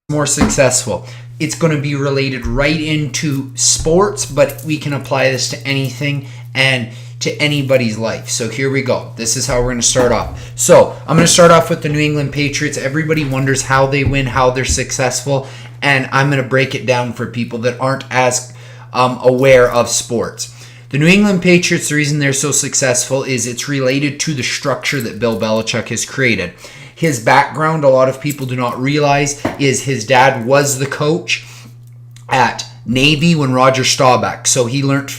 more successful. It's going to be related right into sports, but we can apply this to anything and to anybody's life. So here we go. This is how we're going to start off. So I'm going to start off with the New England Patriots. Everybody wonders how they win, how they're successful, and I'm going to break it down for people that aren't as aware of sports. The New England Patriots, the reason they're so successful is it's related to the structure that Bill Belichick has created. His background, a lot of people do not realize, is his dad was the coach at Navy when Roger Staubach. So he learned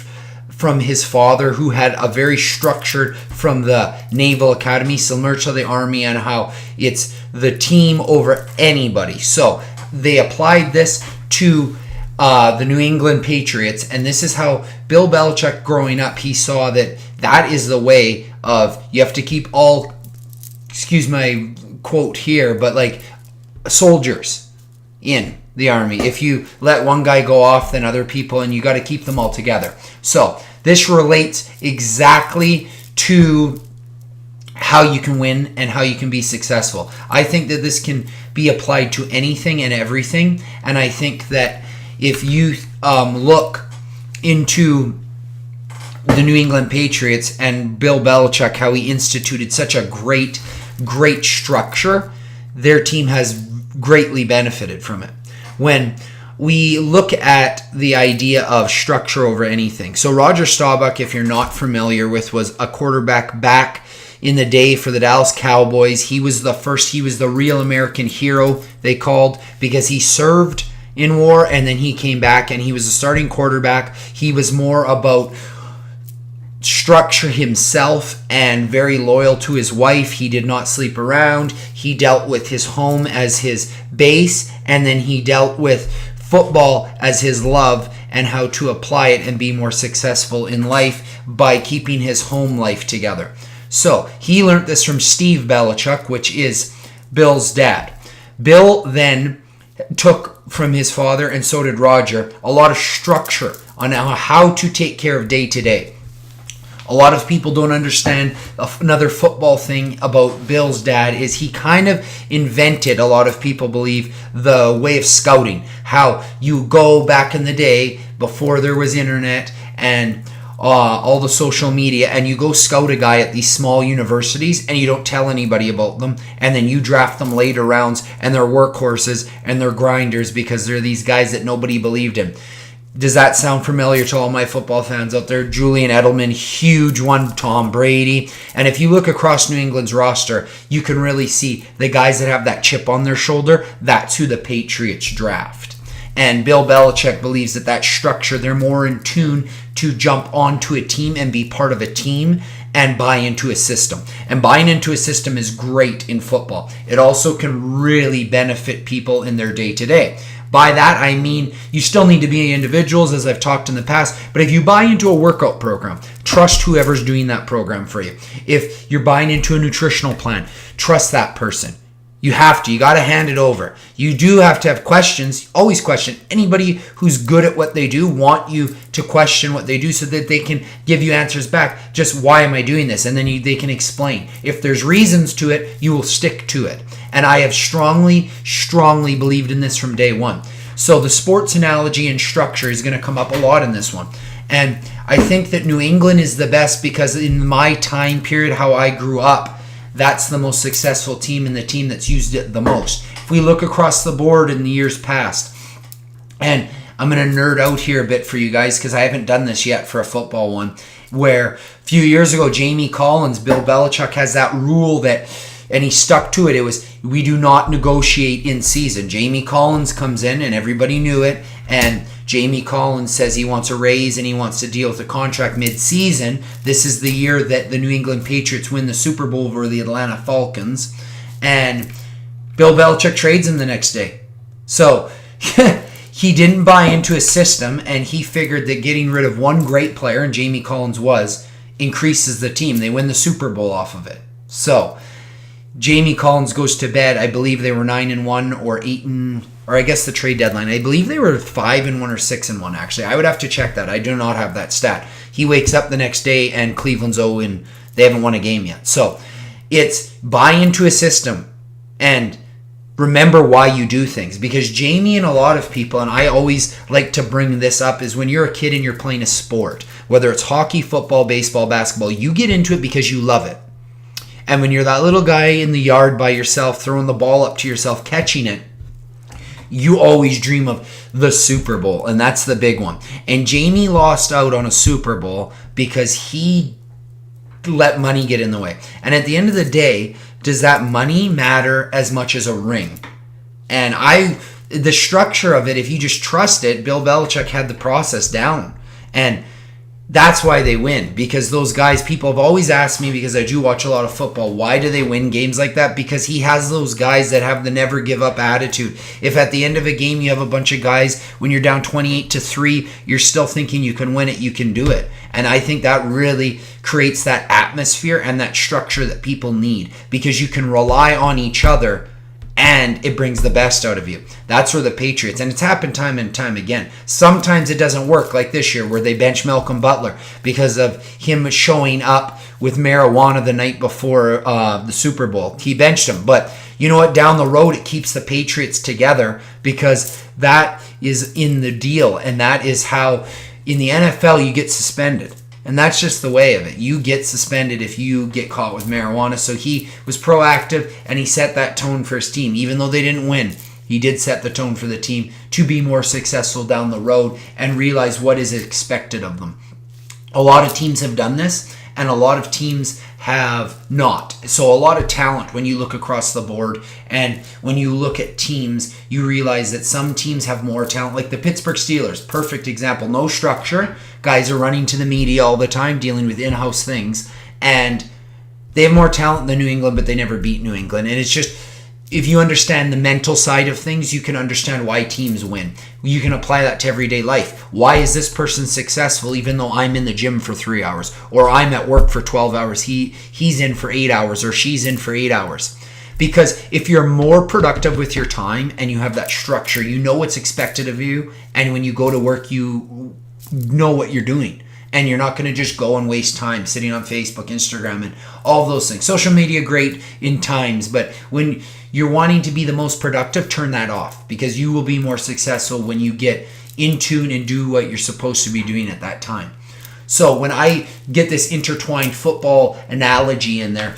from his father, who had a very structured from the Naval Academy, similar to the Army, and how it's the team over anybody. So they applied this to the New England Patriots, and this is how Bill Belichick, growing up, he saw that is the way of, you have to keep all, excuse my quote here, but like soldiers in the Army. If you let one guy go off, then other people, and you got to keep them all together. So this relates exactly to how you can win and how you can be successful. I think that this can be applied to anything and everything, and I think that if you look into the New England Patriots and Bill Belichick, how he instituted such a great structure, their team has greatly benefited from it. When we look at the idea of structure over anything. So Roger Staubach, if you're not familiar with, was a quarterback back in the day for the Dallas Cowboys. He was the real American hero, they called, because he served in war and then he came back and he was a starting quarterback. He was more about structure himself and very loyal to his wife. He did not sleep around. He dealt with his home as his base, and then he dealt with football as his love and how to apply it and be more successful in life by keeping his home life together. So he learned this from Steve Belichick, which is Bill's dad. Bill then took from his father, and so did Roger, a lot of structure on how to take care of day to day. A lot of people don't understand another football thing about Bill's dad is he kind of invented, a lot of people believe, the way of scouting. How you go back in the day before there was internet and all the social media, and you go scout a guy at these small universities and you don't tell anybody about them, and then you draft them later rounds and they're workhorses and they're grinders because they're these guys that nobody believed in. Does that sound familiar to all my football fans out there? Julian Edelman, huge one. Tom Brady. And if you look across New England's roster, you can really see the guys that have that chip on their shoulder. That's who the Patriots draft. And Bill Belichick believes that structure, they're more in tune to jump onto a team and be part of a team and buy into a system. And buying into a system is great in football. It also can really benefit people in their day-to-day. By that, I mean you still need to be individuals, as I've talked in the past, but if you buy into a workout program, trust whoever's doing that program for you. If you're buying into a nutritional plan, trust that person. You have to. You got to hand it over. You do have to have questions. Always question. Anybody who's good at what they do want you to question what they do so that they can give you answers back. Just, why am I doing this? And then they can explain. If there's reasons to it, you will stick to it. And I have strongly believed in this from day one. So the sports analogy and structure is going to come up a lot in this one. And I think that New England is the best because in my time period, how I grew up, that's the most successful team and the team that's used it the most. If we look across the board in the years past, and I'm going to nerd out here a bit for you guys because I haven't done this yet for a football one, where a few years ago, Jamie Collins, Bill Belichick has that rule that, and he stuck to it. It was, we do not negotiate in season. Jamie Collins comes in and everybody knew it, and Jamie Collins says he wants a raise and he wants to deal with a contract mid-season. This is the year that the New England Patriots win the Super Bowl over the Atlanta Falcons. And Bill Belichick trades him the next day. So he didn't buy into a system, and he figured that getting rid of one great player, and Jamie Collins increases the team. They win the Super Bowl off of it. So Jamie Collins goes to bed. I believe they were 9-1 or 8, or I guess the trade deadline. I believe they were 5-1 or 6-1. Actually, I would have to check that. I do not have that stat. He wakes up the next day and Cleveland's 0-, they haven't won a game yet. So it's buy into a system and remember why you do things. Because Jamie and a lot of people, and I always like to bring this up, is when you're a kid and you're playing a sport, whether it's hockey, football, baseball, basketball, you get into it because you love it. And when you're that little guy in the yard by yourself, throwing the ball up to yourself, catching it, you always dream of the Super Bowl, and that's the big one. And Jamie lost out on a Super Bowl because he let money get in the way. And at the end of the day, does that money matter as much as a ring? And the structure of it, if you just trust it, Bill Belichick had the process down. And that's why they win. Because those guys, people have always asked me, because I do watch a lot of football, why do they win games like that? Because he has those guys that have the never give up attitude. If at the end of a game you have a bunch of guys, when you're down 28-3, you're still thinking you can win it, you can do it. And I think that really creates that atmosphere and that structure that people need, because you can rely on each other and it brings the best out of you. That's where the Patriots, and it's happened time and time again. Sometimes it doesn't work, like this year where they bench Malcolm Butler because of him showing up with marijuana the night before the Super Bowl. He benched him. But you know what? Down the road, it keeps the Patriots together, because that is in the deal. And that is how in the NFL you get suspended. And that's just the way of it. You get suspended if you get caught with marijuana. So he was proactive, and he set that tone for his team. Even though they didn't win, he did set the tone for the team to be more successful down the road and realize what is expected of them. A lot of teams have done this, and a lot of teams have not. So a lot of talent when you look across the board, and when you look at teams, you realize that some teams have more talent, like the Pittsburgh Steelers. Perfect example. No structure. Guys are running to the media all the time, dealing with in-house things, and they have more talent than New England, but they never beat New England. And it's just, if you understand the mental side of things, you can understand why teams win. You can apply that to everyday life. Why is this person successful even though I'm in the gym for 3 hours, or I'm at work for 12 hours, he's in for 8 hours, or she's in for 8 hours? Because if you're more productive with your time and you have that structure, you know what's expected of you, and when you go to work, you know what you're doing. And you're not going to just go and waste time sitting on Facebook, Instagram, and all those things. Social media, great in times, but when you're wanting to be the most productive, turn that off, because you will be more successful when you get in tune and do what you're supposed to be doing at that time. So when I get this intertwined football analogy in there,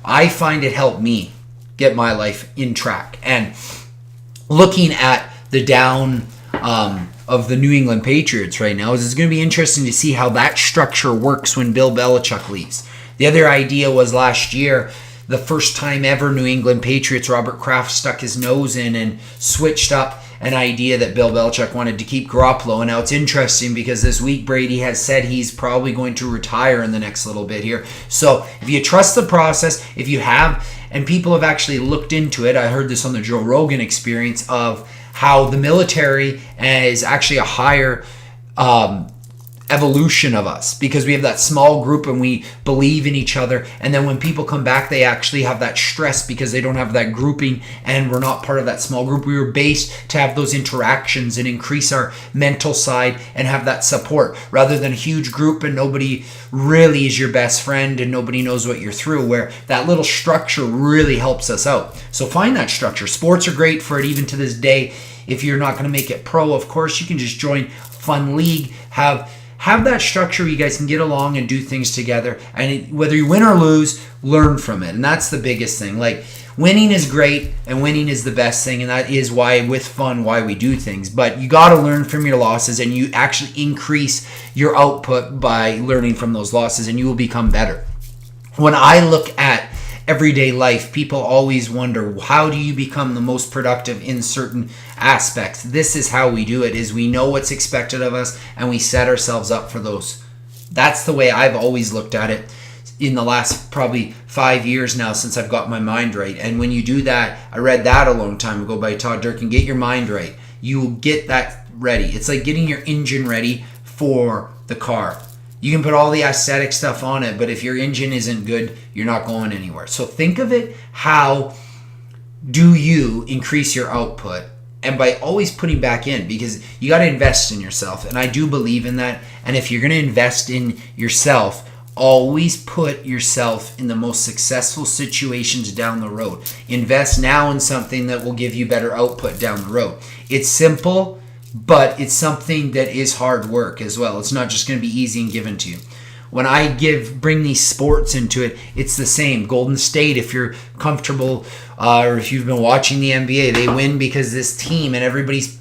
I find it helped me get my life in track. And looking at the down of the New England Patriots right now, it's going to be interesting to see how that structure works when Bill Belichick leaves. The other idea was last year, the first time ever New England Patriots, Robert Kraft stuck his nose in and switched up an idea that Bill Belichick wanted to keep Garoppolo. And now it's interesting because this week Brady has said he's probably going to retire in the next little bit here. So if you trust the process, if you have, and people have actually looked into it, I heard this on the Joe Rogan Experience, of how the military is actually a higher evolution of us, because we have that small group and we believe in each other, and then when people come back, they actually have that stress because they don't have that grouping, and we're not part of that small group. We were based to have those interactions and increase our mental side and have that support, rather than a huge group and nobody really is your best friend and nobody knows what you're through, where that little structure really helps us out. So find that structure. Sports are great for it even to this day. If you're not going to make it pro, of course, you can just join fun league, have that structure where you guys can get along and do things together. And whether you win or lose, learn from it. And that's the biggest thing. Like, winning is great and winning is the best thing. And that is why, with fun, why we do things. But you got to learn from your losses, and you actually increase your output by learning from those losses, and you will become better. When I look at everyday life, people always wonder, how do you become the most productive in certain aspects? This is how we do it, is we know what's expected of us and we set ourselves up for those. That's the way I've always looked at it in the last probably 5 years now, since I've got my mind right. And when you do that, I read that a long time ago by Todd Durkin, get your mind right. You will get that ready. It's like getting your engine ready for the car. You can put all the aesthetic stuff on it, but if your engine isn't good, you're not going anywhere. So think of it, how do you increase your output? And by always putting back in, because you got to invest in yourself. And I do believe in that. And if you're going to invest in yourself, always put yourself in the most successful situations down the road. Invest now in something that will give you better output down the road. It's simple, but it's something that is hard work as well. It's not just going to be easy and given to you. When I bring these sports into it, it's the same. Golden State, if you're comfortable or if you've been watching the NBA, they win because this team and everybody's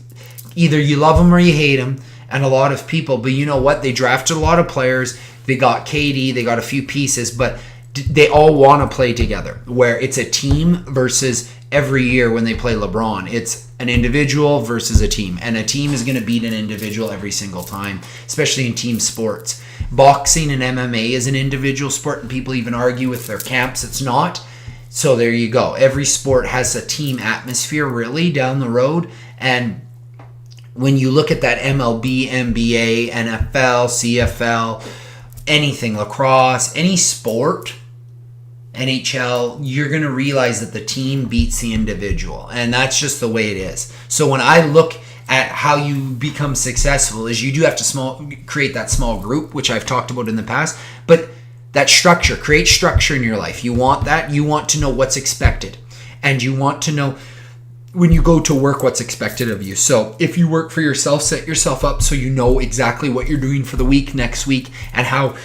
either you love them or you hate them, and a lot of people. But you know what? They drafted a lot of players. They got KD. They got a few pieces, but they all want to play together. Where it's a team versus every year when they play LeBron, it's an individual versus a team. And a team is going to beat an individual every single time, especially in team sports. Boxing and MMA is an individual sport, and people even argue with their camps it's not. So there you go. Every sport has a team atmosphere really down the road. And when you look at that MLB, NBA, NFL, CFL, anything, lacrosse, any sport, NHL, you're going to realize that the team beats the individual. And that's just the way it is. So when I look at how you become successful is you do have to create that small group, which I've talked about in the past, but that structure, create structure in your life. You want that. You want to know what's expected, and you want to know when you go to work what's expected of you. So if you work for yourself, set yourself up so you know exactly what you're doing for the week, next week, and how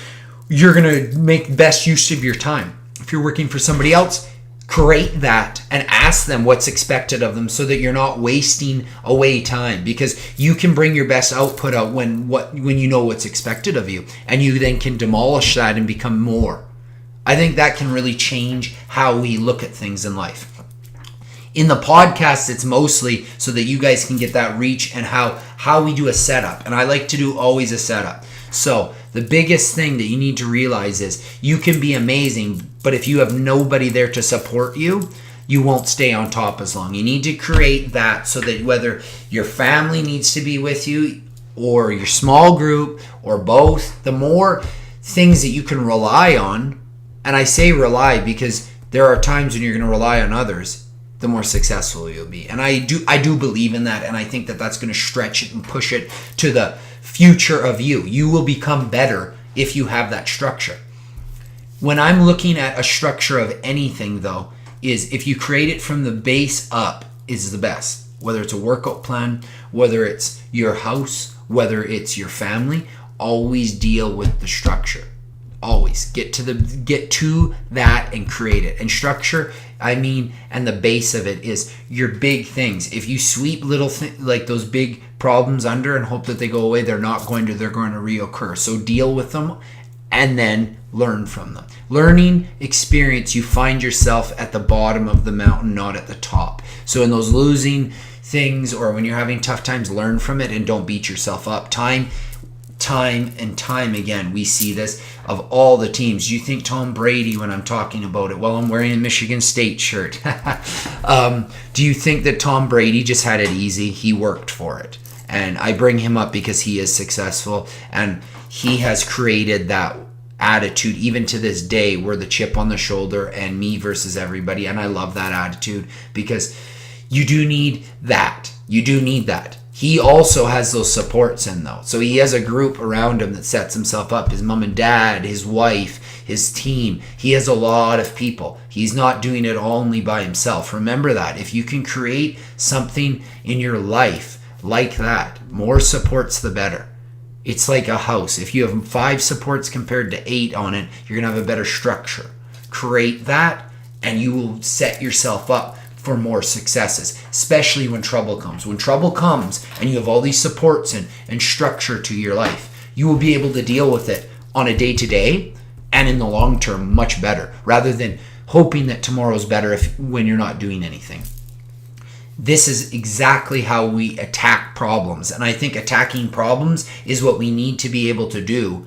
you're going to make best use of your time. If you're working for somebody else, create that and ask them what's expected of them so that you're not wasting away time, because you can bring your best output out when you know what's expected of you, and you then can demolish that and become more. I think that can really change how we look at things in life. In the podcast, it's mostly so that you guys can get that reach and how we do a setup. And I like to do always a setup. So the biggest thing that you need to realize is you can be amazing, but if you have nobody there to support you, you won't stay on top as long. You need to create that so that whether your family needs to be with you or your small group or both, the more things that you can rely on, and I say rely because there are times when you're going to rely on others, the more successful you'll be. And I do believe in that, and I think that that's going to stretch it and push it to the future of you. You will become better if you have that structure. When I'm looking at a structure of anything, though, is if you create it from the base up is the best. Whether it's a workout plan, whether it's your house, whether it's your family, always deal with the structure. Always get to that and create it. And structure, and the base of it is your big things. If you sweep little like those big problems under and hope that they go away, they're going to reoccur. So deal with them and then learn from them. Learning experience, you find yourself at the bottom of the mountain, not at the top. So in those losing things or when you're having tough times, learn from it and don't beat yourself up. Time and time again, we see this of all the teams. You think Tom Brady when I'm talking about it? Well, I'm wearing a Michigan State shirt. Do you think that Tom Brady just had it easy? He worked for it. And I bring him up because he is successful and he has created that attitude even to this day where the chip on the shoulder and me versus everybody. And I love that attitude because you do need that. You do need that. He also has those supports in though. So he has a group around him that sets himself up. His mom and dad, his wife, his team. He has a lot of people. He's not doing it only by himself. Remember that. If you can create something in your life like that, more supports the better. It's like a house. If you have 5 supports compared to 8 on it, you're going to have a better structure. Create that and you will set yourself up for more successes, especially when trouble comes. When trouble comes and you have all these supports and structure to your life, you will be able to deal with it on a day-to-day and in the long term much better, rather than hoping that tomorrow's better when you're not doing anything. This is exactly how we attack problems, and I think attacking problems is what we need to be able to do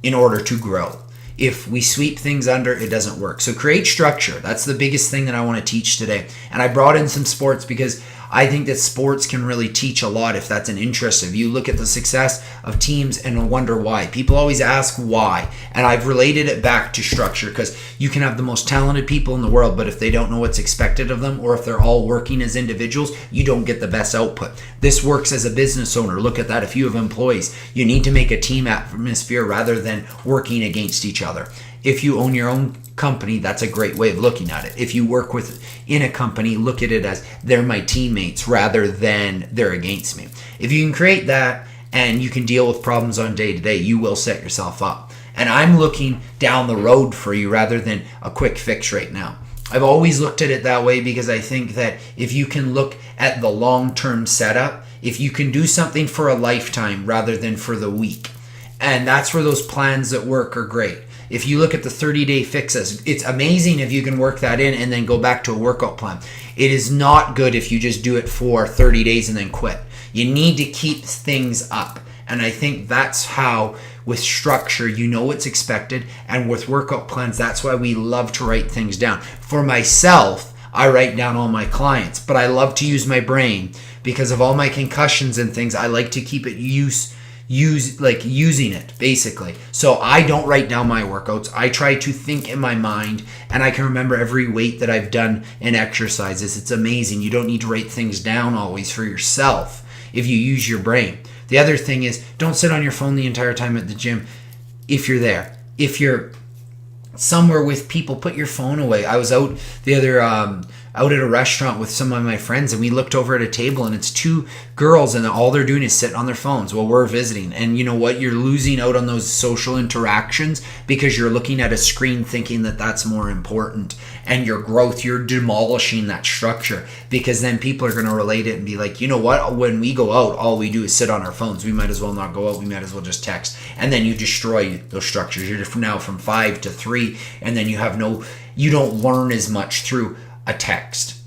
in order to grow. If we sweep things under, it doesn't work. So create structure. That's the biggest thing that I want to teach today. And I brought in some sports because I think that sports can really teach a lot if that's an interest of you. Look at the success of teams and wonder why. People always ask why, and I've related it back to structure, because you can have the most talented people in the world, but if they don't know what's expected of them, or if they're all working as individuals, you don't get the best output. This works as a business owner. Look at that. If you have employees, you need to make a team atmosphere rather than working against each other. If you own your own company, that's a great way of looking at it. If you work in a company, look at it as they're my teammates rather than they're against me. If you can create that and you can deal with problems on day to day, you will set yourself up. And I'm looking down the road for you rather than a quick fix right now. I've always looked at it that way because I think that if you can look at the long-term setup, if you can do something for a lifetime rather than for the week, and that's where those plans that work are great. If you look at the 30-day fixes, it's amazing if you can work that in and then go back to a workout plan. It is not good if you just do it for 30 days and then quit. You need to keep things up. And I think that's how, with structure, you know what's expected. And with workout plans, that's why we love to write things down. For myself, I write down all my clients, but I love to use my brain because of all my concussions and things. I like to keep it using it basically. So I don't write down my workouts. I try to think in my mind, and I can remember every weight that I've done in exercises. It's amazing. You don't need to write things down always for yourself if you use your brain. The other thing is, don't sit on your phone the entire time at the gym if you're there. If you're somewhere with people, put your phone away. I was out out at a restaurant with some of my friends, and we looked over at a table, and it's two girls, and all they're doing is sitting on their phones while we're visiting. And you know what? You're losing out on those social interactions because you're looking at a screen thinking that that's more important. And your growth, you're demolishing that structure, because then people are going to relate it and be like, you know what? When we go out, all we do is sit on our phones. We might as well not go out. We might as well just text. And then you destroy those structures. You're now from 5 to 3, and then you don't learn as much through a text.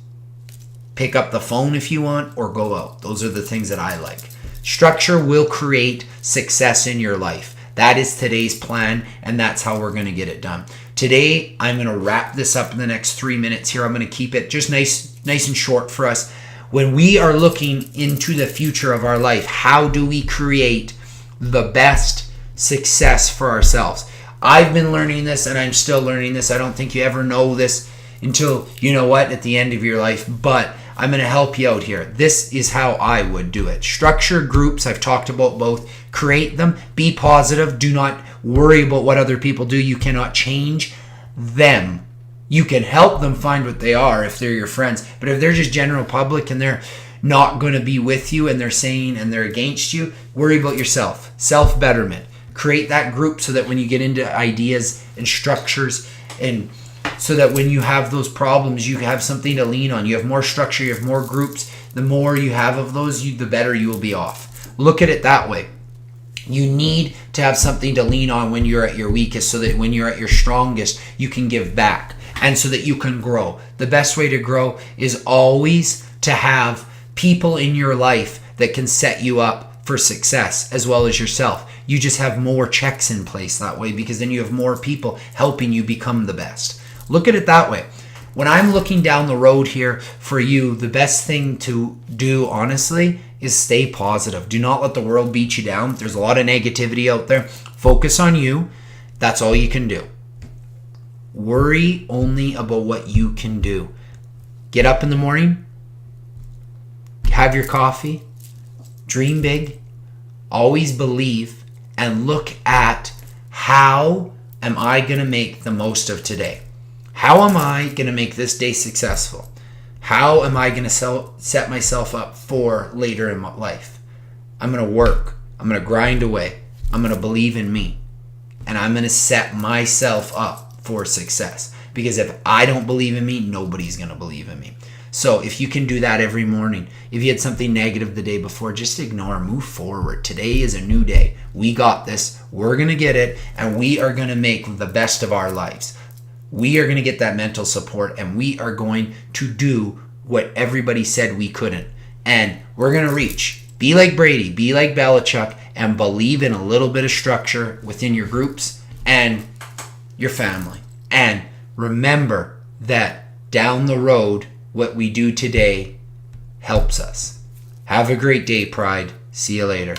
Pick up the phone if you want, or go out. Those are the things that I like. Structure will create success in your life. That is today's plan, and that's how we're going to get it done. Today, I'm going to wrap this up in the next 3 minutes here. I'm going to keep it just nice and short for us. When we are looking into the future of our life, how do we create the best success for ourselves? I've been learning this, and I'm still learning this. I don't think you ever know this until, you know what, at the end of your life, but I'm going to help you out here. This is how I would do it. Structure groups. I've talked about both. Create them. Be positive. Do not worry about what other people do. You cannot change them. You can help them find what they are if they're your friends, but if they're just general public and they're not going to be with you and they're saying and they're against you, worry about yourself. Self-betterment. Create that group so that when you get into ideas and structures, and so that when you have those problems, you have something to lean on. You have more structure, you have more groups. The more you have of those, the better you will be off. Look at it that way. You need to have something to lean on when you're at your weakest, so that when you're at your strongest, you can give back, and so that you can grow. The best way to grow is always to have people in your life that can set you up for success, as well as yourself. You just have more checks in place that way, because then you have more people helping you become the best. Look at it that way. When I'm looking down the road here for you, the best thing to do, honestly, is stay positive. Do not let the world beat you down. There's a lot of negativity out there. Focus on you. That's all you can do. Worry only about what you can do. Get up in the morning. Have your coffee. Dream big. Always believe. And look at, how am I going to make the most of today? How am I going to make this day successful? How am I going to set myself up for later in my life? I'm going to work. I'm going to grind away. I'm going to believe in me. And I'm going to set myself up for success. Because if I don't believe in me, nobody's going to believe in me. So if you can do that every morning, if you had something negative the day before, just ignore, move forward. Today is a new day. We got this. We're going to get it. And we are going to make the best of our lives. We are going to get that mental support, and we are going to do what everybody said we couldn't. And we're going to reach. Be like Brady, be like Belichick, and believe in a little bit of structure within your groups and your family. And remember that down the road, what we do today helps us. Have a great day, Pride. See you later.